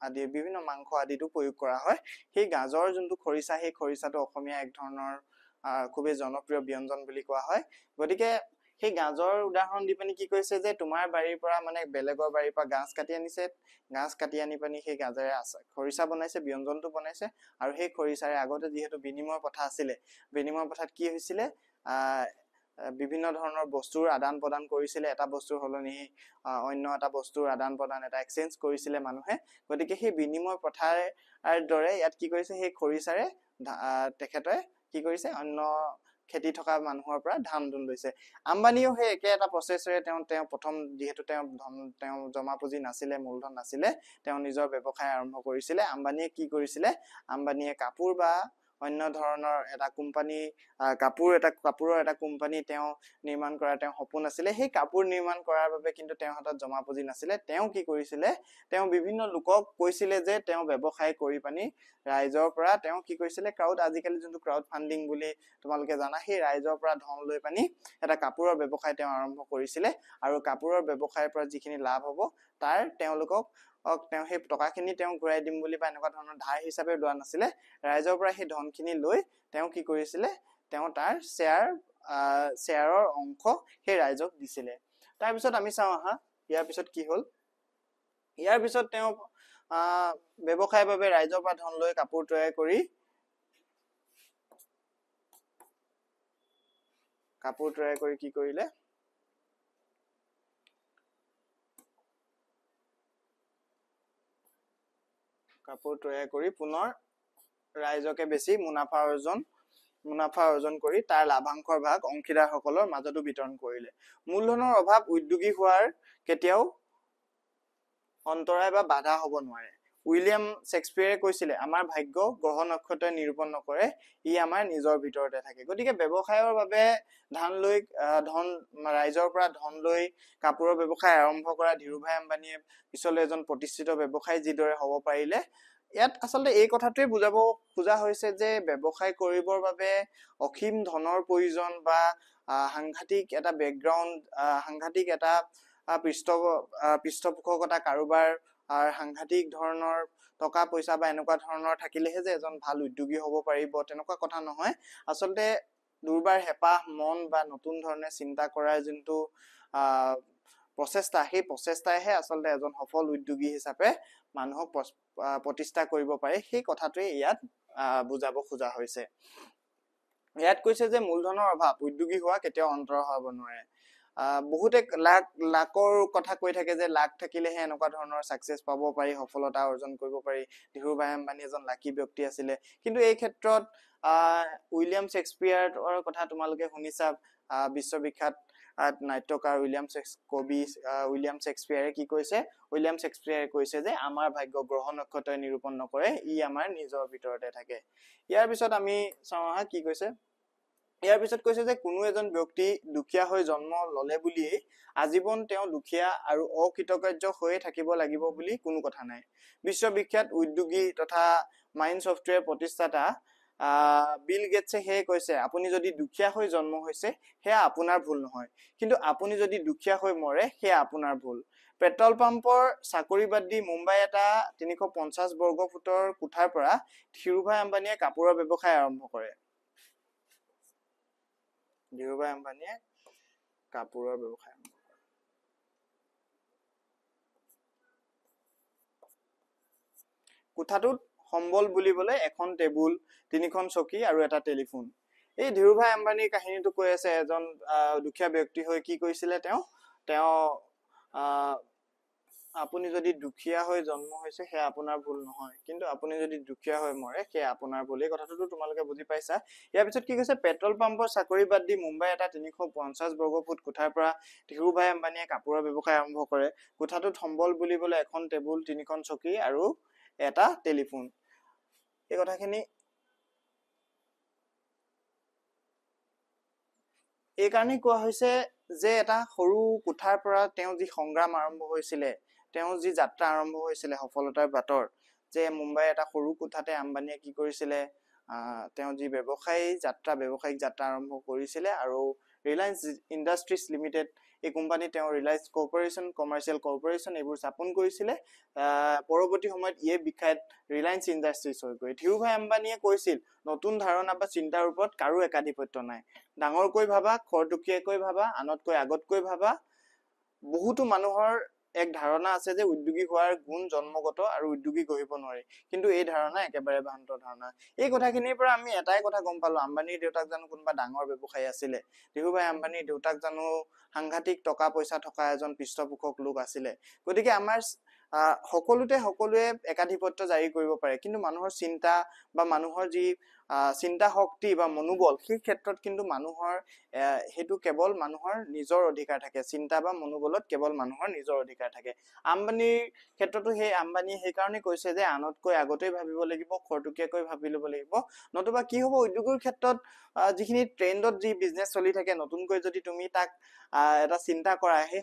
আদি বিভিন্ন মাংস আদিতো প্ৰয়োগ কৰা হয়। সেই গাজৰ যোনটো খৰিচা, সেই খৰিচাটো অসমীয়া এক ধৰণৰ খুবেই জনপ্ৰিয় ব্যঞ্জন বুলি কোৱা হয়। গতিকে সেই গাজৰ উদাহৰণ দি পিনি কি কৈছে যে তোমাৰ বাৰীৰ পৰা মানে বেলেগৰ বাৰীৰ পৰা গাজ কাটি আনিছে, গাজ কাটি আনি পিনি সেই গাজেৰে খৰিচা বনাইছে, ব্যঞ্জনটো বনাইছে। আৰু সেই খৰিচাৰে আগতে যিহেতু বিনিময় প্ৰথা আছিলে, বিনিময় প্ৰথাত কি হৈছিলে, বিভিন্ন ধৰণৰ বস্তুৰ আদান প্ৰদান কৰিছিলে, এটা বস্তুৰ সলনি অন্য এটা বস্তুৰ আদান প্ৰদান, এটা এক্সচেঞ্জ কৰিছিলে মানুহে। গতিকে সেই বিনিময় প্ৰথাৰ দৰে ইয়াত কি কৰিছে, সেই খৰিচাৰে তেখেতে কি কৰিছে, অন্য খেতি থকা মানুহৰ পৰা ধান দুন লৈছে। আম্বানীয়েও সেই একে এটা প্ৰচেছেৰে তেওঁ প্ৰথম যিহেতু তেওঁ জমা পুঁজি নাছিলে, মূলধন নাছিলে, তেওঁ নিজৰ ব্যৱসায় আৰম্ভ কৰিছিলে। আম্বানীয়ে কি কৰিছিলে, আম্বানীয়ে কাপোৰ বা অন্য ধৰণৰ এটা কোম্পানী, কাপোৰৰ এটা কোম্পানী তেওঁ নিৰ্মাণ কৰাৰ তেওঁ সপোন আছিলে। সেই কাপোৰ নিৰ্মাণ কৰাৰ বাবে কিন্তু তেওঁৰ হাতত জমা পুঁজি নাছিলে। তেওঁ কি কৰিছিলে, তেওঁ বিভিন্ন লোকক কৈছিলে যে তেওঁ ব্যৱসায় কৰি পানি ৰাইজৰ পৰা তেওঁ কি কৰিছিলে, আজিকালি যোনটো ক্ৰাউড ফাণ্ডিং বুলি তোমালোকে জানা, সেই ৰাইজৰ পৰা ধন লৈ পানি এটা কাপোৰৰ ব্যৱসায় তেওঁ আৰম্ভ কৰিছিলে। আৰু কাপোৰৰ ব্যৱসায়ৰ পৰা যিখিনি লাভ হ'ব তাৰ তেওঁলোকক তেওঁ সেই টকাখিনি তেওঁ ঘূৰাই দিম বুলি বা এনেকুৱা ধৰণৰ ধাৰ হিচাপে লোৱা নাছিলে। ৰাইজৰ পৰা সেই ধনখিনি লৈ তেওঁ কি কৰিছিলে, তেওঁ তাৰ শ্বেয়াৰৰ অংশ সেই ৰাইজক দিছিলে। তাৰপিছত আমি চাওঁ আহা, ইয়াৰ পিছত কি হ'ল, ইয়াৰ পিছত তেওঁ ব্যৱসায়ৰ বাবে ৰাইজৰ পৰা ধন লৈ কাপোৰ তৈয়াৰ কৰি কি কৰিলে, কাপোৰ তৈয়াৰ কৰি পুনৰ ৰাইজকে বেছি মুনাফা অৰ্জন কৰি তাৰ লাভাংশৰ ভাগ অংশীদাৰসকলৰ মাজতো বিতৰণ কৰিলে। মূলধনৰ অভাৱ উদ্যোগী হোৱাৰ কেতিয়াও অন্তৰায় বা বাধা হ'ব নোৱাৰে। উইলিয়াম শেক্সপিয়াৰে কৈছিলে, আমাৰ ভাগ্য গ্ৰহ নক্ষত্ৰই নিৰূপণ নকৰে, ই আমাৰ নিজৰ ভিতৰতে থাকে। গতিকে ব্যৱসায়ৰ বাবে ৰাইজৰ পৰা ধন লৈ কাপোৰৰ ব্যৱসায় আৰম্ভ কৰা ধীৰুভাই আম্বানীয়ে পিছলৈ এজন প্ৰতিষ্ঠিত ব্যৱসায়ী যিদৰে হ'ব পাৰিলে, ইয়াত আচলতে এই কথাটোৱে বুজাব খোজা হৈছে যে ব্যৱসায় কৰিবৰ বাবে অসীম ধনৰ প্ৰয়োজন বা সাংঘাতিক এটা বেকগ্ৰাউণ্ড, সাংঘাতিক এটা পৃষ্ঠপোষকতা, কাৰোবাৰ সাংঘাতিক ধৰণৰ টকা পইচা বা এনেকুৱা ধৰণৰ থাকিলেহে যে এজন ভাল উদ্যোগী হ'ব পাৰিব, তেনেকুৱা কথা নহয়। আচলতে দুৰ্বাৰ হেঁপাহ মন বা নতুন ধৰণে চিন্তা কৰাৰ যোনটো প্ৰচেষ্টা, সেই প্ৰচেষ্টাইহে আচলতে এজন সফল উদ্যোগী হিচাপে মানুহক প্ৰতিষ্ঠা কৰিব পাৰে, সেই কথাটোৱে ইয়াত বুজাব খোজা হৈছে। ইয়াত কৈছে যে মূলধনৰ অভাৱ উদ্যোগী হোৱা কেতিয়াও অন্তৰ হ'ব নোৱাৰে। বহুতে লাকৰ কথা কৈ থাকে যে লাক থাকিলেহে এনেকুৱা ধৰণৰ ছাকচেছ পাব পাৰি, সফলতা অৰ্জন কৰিব পাৰি। ধীৰুভাই আম্বানী এজন লাকি ব্যক্তি আছিলে, কিন্তু এই ক্ষেত্ৰত উইলিয়াম শ্বেক্সপিয়াৰৰ কথা তোমালোকে শুনিছা। বিশ্ববিখ্যাত নাট্যকাৰ কবি উইলিয়াম শ্বেক্সপিয়াৰে কি কৈছে? উইলিয়াম শ্বেক্সপিয়াৰে কৈছে যে আমাৰ ভাগ্য গ্ৰহ নক্ষত্ৰই নিৰূপণ নকৰে, ই আমাৰ নিজৰ ভিতৰতে থাকে। ইয়াৰ পিছত আমি চাওঁ কি কৈছে। ইয়াৰ পিছত কৈছে যে কোনো এজন ব্যক্তি দুখীয়া হৈ জন্ম ললে বুলিয়েই আজীৱন তেওঁ দুখীয়া আৰু অকৃতকাৰ্য হৈয়ে থাকিব লাগিব বুলি কোনো কথা নাই। বিশ্ববিখ্যাত উদ্যোগী তথা মাইণ্ড ছফ্টৱেৰ প্ৰতিষ্ঠাতা বিল গেটছে সেয়ে কৈছে, আপুনি যদি দুখীয়া হৈ জন্ম হৈছে সেয়া আপোনাৰ ভুল নহয়, কিন্তু আপুনি যদি দুখীয়া হৈ মৰে সেয়া আপোনাৰ ভুল। পেট্ৰল পাম্পৰ চাকৰি বাদ দি মুম্বাই এটা 350 বৰ্গ ফুটৰ কোঠাৰ পৰা ধীৰুভাই আম্বানীয়ে কাপোৰৰ ব্যৱসায় আৰম্ভ কৰে। ধীৰুভাই আম্বানীয়ে কাপোৰৰ ব্যৱসায় আৰম্ভ কৰে। কোঠাটোত সম্বল বুলিবলৈ এখন টেবুল, 3খন চকী আৰু এটা টেলিফোন। এই ধীৰুভাই আম্বানীৰ কাহিনীটো কৈ আছে। এজন দুখীয়া ব্যক্তি হৈ কি কৰিছিলে তেওঁ আপুনি যদি দুখীয়া হৈ জন্ম হৈছে সেয়া আপোনাৰ ভুল নহয়, কিন্তু আপুনি যদি দুখীয়া হৈ মৰে সেয়া আপোনাৰ ভুল। এই কথাটোতো তোমালোকে বুজি পাইছা। ইয়াৰ পিছত কি কৈছে, পেট্ৰল পাম্পৰ চাকৰি বাদ দি মুম্বাই এটা 350 বৰ্গ ফুট কোঠাৰ পৰা ধীৰুভাই আম্বানীয়ে কাপোৰৰ ব্যৱসায় আৰম্ভ কৰে। কোঠাটোত সম্বল বুলিবলৈ এখন টেবুল, 3খন চকী আৰু এটা টেলিফোন। এই কথাখিনি এই কাৰণেই কোৱা হৈছে যে এটা সৰু কোঠাৰ পৰা তেওঁ যি সংগ্ৰাম আৰম্ভ হৈছিলে, তেওঁ যি যাত্ৰা আৰম্ভ হৈছিলে সফলতাৰ বাটৰ, যে মুম্বাই এটা সৰু কোঠাতে আম্বানীয়ে কি কৰিছিলে, তেওঁ যি ব্যৱসায়িক যাত্ৰা আৰম্ভ কৰিছিলে আৰু ৰিলায়েন্স ইণ্ডাষ্ট্ৰিজ লিমিটেড এই কোম্পানী তেওঁ ৰিলায়েন্স কমাৰ্চিয়েল কৰ্পৰেশ্যন এইবোৰ স্থাপন কৰিছিলে। পৰৱৰ্তী সময়ত ইয়ে বিখ্যাত ৰিলায়েন্স ইণ্ডাষ্ট্ৰিজ হৈ গৈ। ধীৰুভাই আম্বানীয়ে কৈছিল, নতুন ধাৰণা বা চিন্তাৰ ওপৰত কাৰো একাধিপত্য নাই। ডাঙৰকৈ ভাবা, খৰতকীয়াকৈ ভাবা, আনতকৈ আগতকৈ ভাবা। বহুতো মানুহৰ এক ধাৰণা আছে যে উদ্যোগী হোৱাৰ গুণ জন্মগত আৰু উদ্যোগী গঢ়িব নোৱাৰি, কিন্তু এই ধাৰণা একেবাৰে ভ্ৰান্ত ধাৰণা। এই কথাখিনিৰ পৰা আমি এটাই কথা গম পালো, আম্বানীৰ দেউতাক জানো কোনোবা ডাঙৰ ব্যৱসায়ী আছিলে? ধীৰুভাই আম্বানীৰ দেউতাক জানো সাংঘাতিক টকা পইচা থকা এজন পৃষ্ঠপোষক লোক আছিলে? গতিকে আমাৰ সকলোৱে একাধিপত্য জাৰি কৰিব পাৰে, কিন্তু মানুহৰ চিন্তা বা মানুহৰ যি চিন্তা শক্তি বা মনোবল, সেই ক্ষেত্ৰত কিন্তু মানুহৰ সেইটো কেৱল মানুহৰ নিজৰ অধিকাৰ থাকে। চিন্তা বা মনোবলত কেৱল মানুহৰ নিজৰ অধিকাৰ থাকে। আম্বানীৰ ক্ষেত্ৰতো আম্বানীয়ে সেইকাৰণে কৈছে যে আনতকৈ আগতেই ভাবিব লাগিব, খৰতকীয়াকৈ ভাবি ল'ব লাগিব, নতুবা কি হ'ব, উদ্যোগৰ ক্ষেত্ৰত যিখিনি ট্ৰেণ্ডত যি বিজনেছ চলি থাকে, নতুনকৈ যদি তুমি তাক এটা চিন্তা কৰা, সেই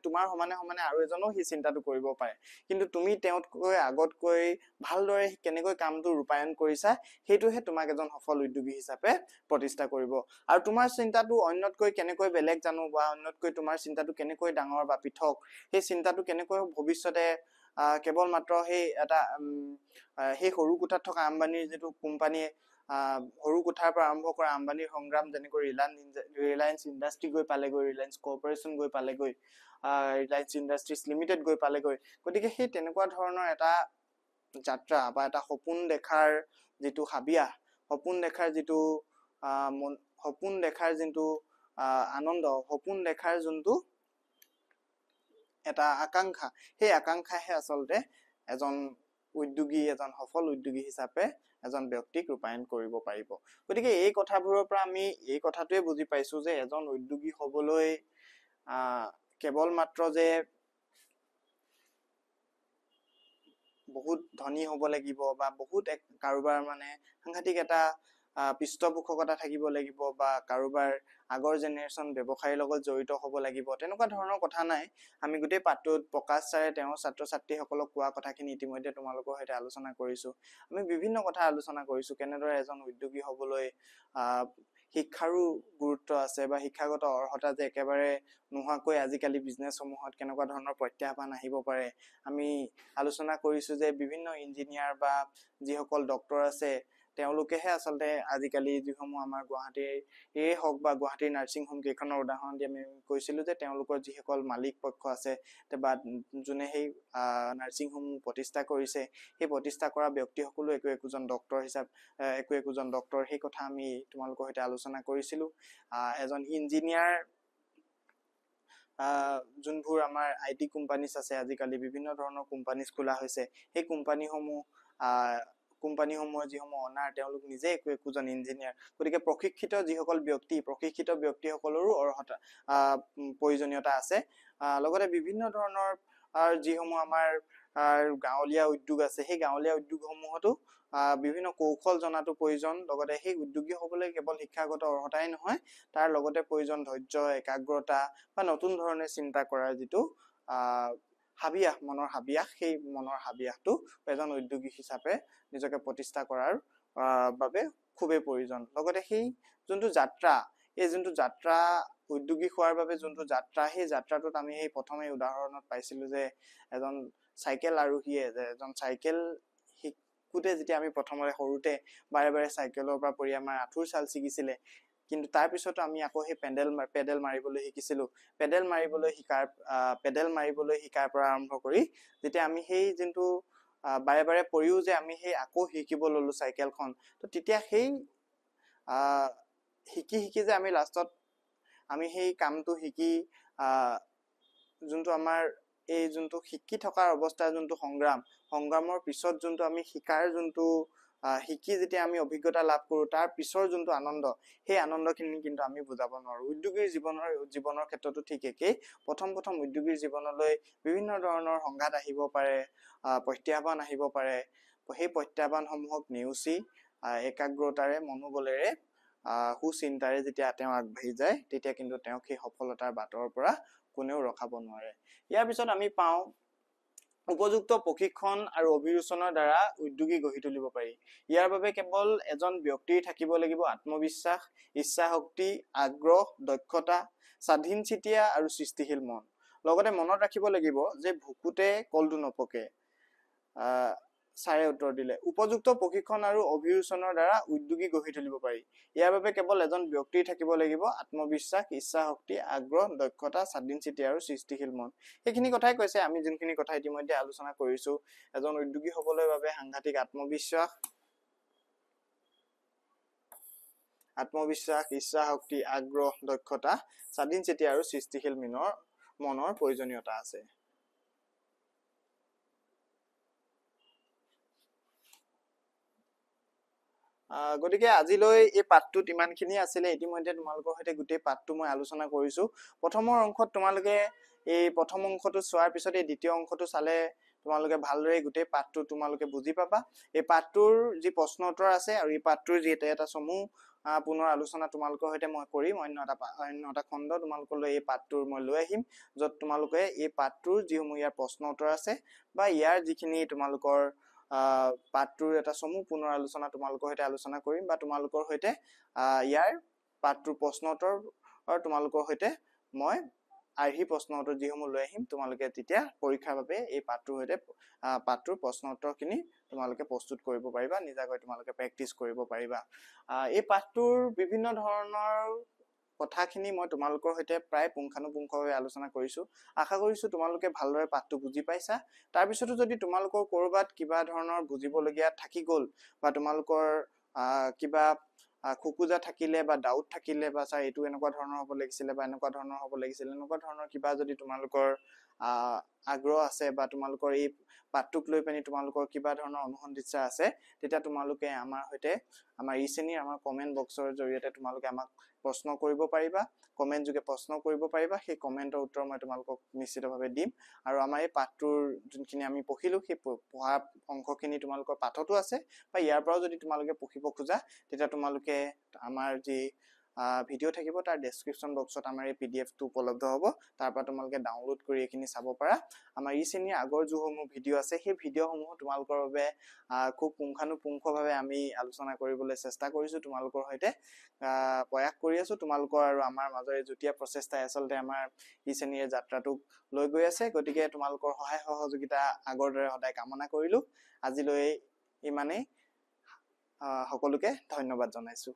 তোমাৰ সমানে আৰু এজনো সেই চিন্তাটো কৰিব পাৰে, কিন্তু তুমি তেওঁতকৈ আগতকৈ ভালদৰে কেনেকৈ কামটো ৰূপায়ণ কৰিছা, সেইটোহে তোমাক এজন সফল উদ্যোগী হিচাপে প্ৰতিষ্ঠা কৰিব। আৰু তোমাৰ চিন্তাটো অন্যতকৈ কেনেকৈ বেলেগ জানো, বা অন্যতকৈ তোমাৰ চিন্তাটো কেনেকৈ ডাঙৰ বা পৃথক, সেই চিন্তাটো কেনেকৈ ভৱিষ্যতে কেৱল মাত্ৰ সেই সৰু কোঠাত থকা আম্বানীৰ যিটো কোম্পানীয়ে সৰু কোঠাৰ পৰা আৰম্ভ কৰা আম্বানীৰ সংগ্ৰাম, যেনেকৈ ৰিলায়েন্স ইণ্ডাষ্ট্ৰি গৈ পালেগৈ, ৰিলায়েন্স কৰ্পৰেশ্যন গৈ পালেগৈ, ৰিলায়েন্স ইণ্ডাষ্ট্ৰিজ লিমিটেড গৈ পালেগৈ। গতিকে সেই তেনেকুৱা ধৰণৰ এটা যাত্ৰা বা এটা সপোন দেখাৰ যিটো হাবিয়াস, সপোন দেখাৰ যিটো আনন্দ, সপোন দেখাৰ যোনটো এটা আকাংক্ষা, সেই আকাংক্ষাহে আচলতে এজন সফল উদ্যোগী হিচাপে এজন ব্যক্তিক ৰূপায়ণ কৰিব পাৰিব। গতিকে এই কথাবোৰৰ পৰা আমি এই কথাটোৱে বুজি পাইছো যে এজন উদ্যোগী হবলৈ কেৱল মাত্ৰ যে বহুত ধনী হ'ব লাগিব বা বহুত কাৰোবাৰ সাংঘাতিক এটা পৃষ্ঠপোষকতা থাকিব লাগিব বা কাৰোবাৰ আগৰ জেনেৰেশ্যন ব্যৱসায়ীৰ লগত জড়িত হ'ব লাগিব, তেনেকুৱা ধৰণৰ কথা নাই। আমি গোটেই পাঠটোত প্ৰকাশ ছাৰে তেওঁৰ ছাত্ৰ ছাত্ৰীসকলক কোৱা কথাখিনি ইতিমধ্যে তোমালোকৰ সৈতে আলোচনা কৰিছো। আমি বিভিন্ন কথা আলোচনা কৰিছো, কেনেদৰে এজন উদ্যোগী হ'বলৈ শিক্ষাৰো গুৰুত্ব আছে বা শিক্ষাগত অৰ্হতা যে একেবাৰে নোহোৱাকৈ আজিকালি বিজনেছসমূহত কেনেকুৱা ধৰণৰ প্ৰত্যাহ্বান আহিব পাৰে। আমি আলোচনা কৰিছো যে বিভিন্ন ইঞ্জিনিয়াৰ বা যিসকল ডক্তৰ আছে, তেওঁলোকেহে আচলতে আজিকালি যিসমূহ আমাৰ গুৱাহাটীৰ হওক বা গুৱাহাটীৰ নাৰ্ছিং হোম কেইখনৰ উদাহৰণ দি আমি কৈছিলো যে তেওঁলোকৰ যিসকল মালিক পক্ষ আছে বা যোনে সেই নাৰ্ছিং হোম প্ৰতিষ্ঠা কৰিছে সেই প্ৰতিষ্ঠা কৰা ব্যক্তিসকলো একোজন ডক্তৰ সেই কথা আমি তোমালোকৰ সৈতে আলোচনা কৰিছিলো এজন ইঞ্জিনিয়াৰ যোনবোৰ আমাৰ IT কোম্পানীজ আছে আজিকালি বিভিন্ন ধৰণৰ কোম্পানীজ খোলা হৈছে সেই কোম্পানীসমূহৰ যিসমূহ অনাৰ তেওঁলোক নিজে একোজন ইঞ্জিনিয়াৰ গতিকে প্ৰশিক্ষিত ব্যক্তিসকলৰো অৰ্হতা প্ৰয়োজনীয়তা আছে লগতে বিভিন্ন ধৰণৰ যিসমূহ আমাৰ গাঁৱলীয়া উদ্যোগ আছে সেই গাঁৱলীয়া উদ্যোগসমূহতো বিভিন্ন কৌশল জনাটো প্ৰয়োজন লগতে সেই উদ্যোগী হ'বলৈ কেৱল শিক্ষাগত অৰ্হতাই নহয় তাৰ লগতে প্ৰয়োজন ধৈৰ্য একাগ্ৰতা বা নতুন ধৰণে চিন্তা কৰাৰ যিটো মনৰ হাবিয়াসটো এজন উদ্যোগী হিচাপে নিজকে প্ৰতিষ্ঠা কৰাৰ বাবে খুবেই প্ৰয়োজন লগতে সেই যোনটো যাত্ৰা উদ্যোগী হোৱাৰ বাবে যোনটো যাত্ৰা সেই যাত্ৰাটোত আমি সেই প্ৰথমে উদাহৰণত পাইছিলো যে এজন চাইকেল আৰোহীয়ে যে এজন চাইকেল শিকোতে যেতিয়া আমি প্ৰথমতে সৰুতে বাৰে চাইকেলৰ পৰা পৰি আমাৰ আঁঠুৰ ছাল ছিগিছিলে কিন্তু তাৰ পিছতো আমি আকৌ সেই পেডেল মাৰিবলৈ শিকিছিলো পেডেল মাৰিবলৈ শিকাৰ পৰা আৰম্ভ কৰি যেতিয়া আমি সেই যোনটো বাৰে পৰিও যে আমি সেই আকৌ শিকিব ললো চাইকেলখন তো তেতিয়া সেই শিকি যে আমি লাষ্টত আমি সেই কামটো শিকি যোনটো আমাৰ এই যোনটো শিকি থকাৰ অৱস্থা যোনটো সংগ্ৰামৰ পিছত যোনটো আমি শিকি যেতিয়া আমি অভিজ্ঞতা লাভ কৰো তাৰ পিছৰ যোনটো আনন্দ সেই আনন্দখিনি কিন্তু আমি বুজাব নোৱাৰো উদ্যোগীৰ জীৱনৰ ক্ষেত্ৰতো ঠিক একেই প্ৰথম উদ্যোগীৰ জীৱনলৈ বিভিন্ন ধৰণৰ সংঘাত আহিব পাৰে প্ৰত্যাহ্বান আহিব পাৰে সেই প্ৰত্যাহ্বানসমূহক নেওচি একাগ্ৰতাৰে মনোবলেৰে সুচিন্তাৰে যেতিয়া তেওঁ আগবাঢ়ি যায় তেতিয়া কিন্তু তেওঁক সেই সফলতাৰ বাটৰ পৰা কোনেও ৰখাব নোৱাৰে ইয়াৰ পিছত আমি পাওঁ উপযুক্ত প্ৰশিক্ষণ আৰু অভিৰুচনৰ দ্বাৰা উদ্যোগী গঢ়ি তুলিব পাৰি ইয়াৰ বাবে কেৱল এজন ব্যক্তিৰ থাকিব লাগিব আত্মবিশ্বাস ইচ্ছা শক্তি আগ্ৰহ দক্ষতা স্বাধীনচিতীয়া আৰু সৃষ্টিশীল মন লগতে মনত ৰাখিব লাগিব যে ভুকুতে কলটো নপকে ছাৰে উত্তৰ দিলে উপযুক্ত প্ৰশিক্ষণ আৰু অভিৰুচনৰ দ্বাৰা উদ্যোগী গঢ়ি তুলিব পাৰি ইয়াৰ বাবে কেৱল এজন ব্যক্তিৰ থাকিব লাগিব আত্মবিশ্বাস ইচ্ছা শক্তি আগ্ৰহ দক্ষতা স্বাধীনচিতীয়া আৰু সৃষ্টিশীল মন এইখিনি কথাই কৈছে আমি যোনখিনি কথা ইতিমধ্যে আলোচনা কৰিছো এজন উদ্যোগী হ'বলৈ বাবে সাংঘাতিক আত্মবিশ্বাস ইচ্ছা শক্তি আগ্ৰহ দক্ষতা স্বাধীনচিতীয়া আৰু সৃষ্টিশীল মনৰ প্ৰয়োজনীয়তা আছে গতিকে আজিলৈ এই পাঠটোত ইমানখিনি আছিলে ইতিমধ্যে তোমালোকৰ সৈতে গোটেই পাঠটো মই আলোচনা কৰিছো প্ৰথমৰ অংশত তোমালোকে এই প্ৰথম অংশটো চোৱাৰ পিছত এই দ্বিতীয় অংশটো চালে তোমালোকে ভালদৰে গোটেই পাঠটো তোমালোকে বুজি পাবা এই পাঠটোৰ যি প্ৰশ্ন উত্তৰ আছে আৰু এই পাঠটোৰ যি এটা সমূহ পুনৰ আলোচনা তোমালোকৰ সৈতে মই কৰিম অন্য এটা খণ্ড তোমালোকলৈ এই পাঠটোৰ মই লৈ আহিম য'ত তোমালোকে এই পাঠটোৰ যিসমূহ ইয়াৰ প্ৰশ্ন উত্তৰ আছে বা ইয়াৰ যিখিনি তোমালোকৰ পাঠটোৰ এটা সমূহ পুনৰ আলোচনা তোমালোকৰ সৈতে আলোচনা কৰিম বা তোমালোকৰ সৈতে ইয়াৰ পাঠটোৰ প্ৰশ্ন উত্তৰ তোমালোকৰ সৈতে মই আৰ্হি প্ৰশ্ন উত্তৰ যিসমূহ লৈ আহিম তোমালোকে তেতিয়া পৰীক্ষাৰ বাবে এই পাঠটোৰ প্ৰশ্ন উত্তৰখিনি তোমালোকে প্ৰস্তুত কৰিব পাৰিবা নিজাকৈ তোমালোকে প্ৰেক্টিছ কৰিব পাৰিবা এই পাঠটোৰ বিভিন্ন ধৰণৰ কথাখিনি মই তোমালোকৰ সৈতে প্ৰায় পুংখানুপুংখভাৱে আলোচনা কৰিছো আশা কৰিছো তোমালোকে ভালদৰে পাঠটো বুজি পাইছা তাৰ পিছতো যদি তোমালোকৰ কৰবাত কিবা ধৰণৰ বুজিবলগীয়া থাকি গল বা তোমালোকৰ কিবা খুকুজা থাকিলে বা ডাউট থাকিলে বা স্যাৰ এইটো এনেকুৱা ধৰণৰ হ'ব লাগিছিলে বা এনেকুৱা ধৰণৰ হ'ব লাগিছিলে এনেকুৱা ধৰণৰ কিবা যদি তোমালোকৰ আগ্ৰহ আছে বা তোমালোকৰ এই পাঠটোক লৈ পানি তোমালোকৰ কিবা ধৰণৰ অনুসন্ধিৎসা আছে তেতিয়া তোমালোকে আমাৰ সৈতে আমাৰ ই শ্ৰেণীৰ আমাৰ কমেন্ট বক্সৰ জৰিয়তে তোমালোকে আমাক প্ৰশ্ন কৰিব পাৰিবা কমেন্ট যোগে প্ৰশ্ন কৰিব পাৰিবা সেই কমেন্টৰ উত্তৰ মই তোমালোকক নিশ্চিতভাৱে দিম আৰু আমাৰ এই পাঠটোৰ যোনখিনি আমি পঢ়িলো সেই পঢ়া অংশখিনি তোমালোকৰ পাঠতো আছে বা ইয়াৰ পৰাও যদি তোমালোকে পঢ়িব খোজা তেতিয়া তোমালোকে আমাৰ যি ভিডিও থাকিব তাৰ ডেসক্ৰিপচন বক্সত আমাৰ এই পিডিএফটো উপলব্ধ হ'ব তাৰ পৰা তোমালোকে ডাউনলোড কৰি এইখিনি চাব পাৰা আমাৰ ই শ্ৰেণীৰ আগৰ যোসমূহ ভিডিও আছে সেই ভিডিওসমূহ তোমালোকৰ বাবে খুব পুংখানুপুংখভাৱে আমি আলোচনা কৰিবলৈ চেষ্টা কৰিছো তোমালোকৰ সৈতে প্ৰয়াস কৰি আছো তোমালোকৰ আৰু আমাৰ মাজৰে যুটীয়া প্ৰচেষ্টাই আচলতে আমাৰ ই শ্ৰেণীৰ যাত্ৰাটোক লৈ গৈ আছে গতিকে তোমালোকৰ সহায় সহযোগিতা আগৰ দৰে সদায় কামনা কৰিলো আজিলৈ ইমানেই সকলোকে ধন্যবাদ জনাইছো।